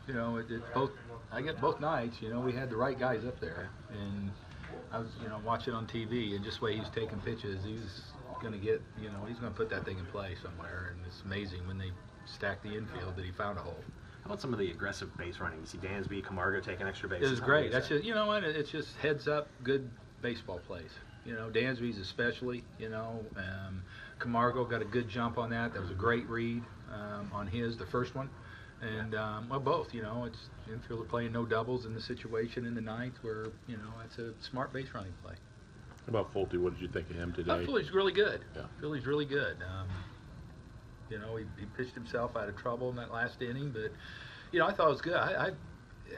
you know, I get both nights. You know, we had the right guys up there, and I was, you know, watching on TV, and just the way he's taking pitches, he's going to get, you know, he's going to put that thing in play somewhere. And it's amazing when they stack the infield that he found a hole. How about some of the aggressive base running? You see Dansby, Camargo taking extra bases. It was great. That's just, you know what? It's just heads up, good baseball plays. You know, Dansby's especially. You know, Camargo got a good jump on that. That was a great read on the first one. And well, both. You know, it's infielder playing no doubles in the situation in the ninth, where you know it's a smart base running play. How about Folty? What did you think of him today? Philly's really good. Yeah. Philly's really good. You know, he pitched himself out of trouble in that last inning, but you know, I thought it was good. I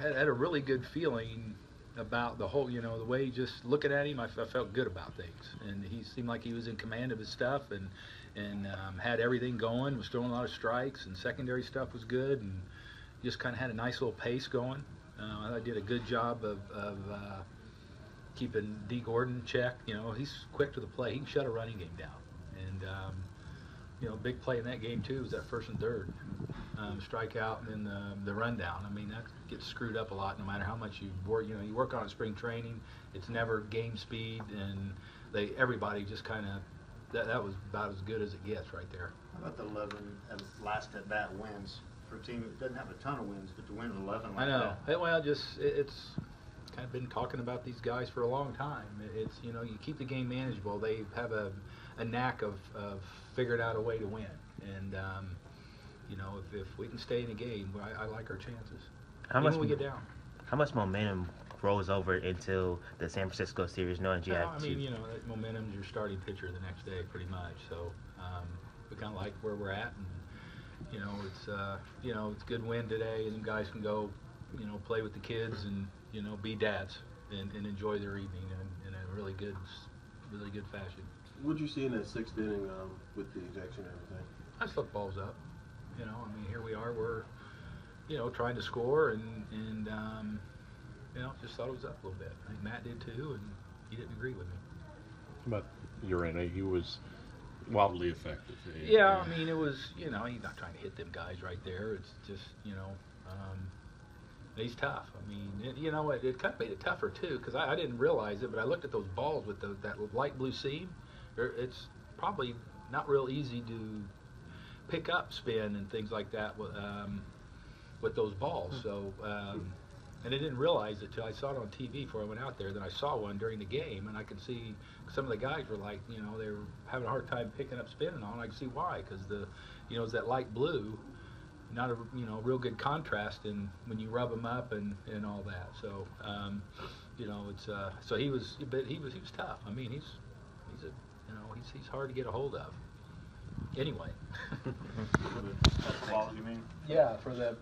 had a really good feeling about the whole, you know, the way just looking at him, I felt good about things, and he seemed like he was in command of his stuff, and had everything going, was throwing a lot of strikes, and secondary stuff was good, and just kind of had a nice little pace going. I did a good job of keeping D. Gordon in check. You know, he's quick to the plate. He can shut a running game down, and you know, big play in that game too was that first and third strikeout, and then the rundown. I mean, that gets screwed up a lot no matter how much you work. You know, you work on spring training. It's never game speed, and everybody just kind of that was about as good as it gets right there. How about the 11 last at bat wins for a team that doesn't have a ton of wins, but to win 11 like I know. that? Well, it's kind of been talking about these guys for a long time. It's, you know, you keep the game manageable. They have a knack of figuring out a way to win, and you know, if we can stay in the game, I like our chances. Even when we get down. How much momentum rolls over into the San Francisco series, knowing you have I mean, you know, that momentum's your starting pitcher the next day, pretty much. So we kind of like where we're at, and you know, it's a good win today, and guys can go, you know, play with the kids and you know, be dads and enjoy their evening in a really good fashion. What did you see in that sixth inning with the ejection and everything? I just thought the ball's up. You know, I mean, here we are. We're, you know, trying to score, and you know, just thought it was up a little bit. I think Matt did too, and he didn't agree with me. But Urena, he was wildly effective. Yeah, I mean, it was, you know, he's not trying to hit them guys right there. It's just, you know, he's tough. I mean, you know, it kind of made it tougher too, because I didn't realize it, but I looked at those balls with that light blue seam. It's probably not real easy to pick up spin and things like that with those balls. So, and I didn't realize it till I saw it on TV before I went out there. Then I saw one during the game, and I could see some of the guys were like, you know, they were having a hard time picking up spin and all. And I could see why, because you know, it's that light blue, not a, you know, real good contrast in when you rub them up and all that. So, you know, it's so he was tough. I mean, he's a, you know, he's hard to get a hold of. Anyway. That's the balls, you mean? Yeah, for the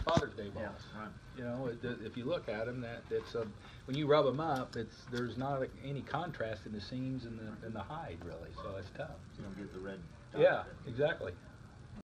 Father's Day balls. Yeah, right. You know, if you look at them, it's when you rub them up, there's not any contrast in the seams and the hide really, so it's tough. You don't get the red. Yeah, exactly.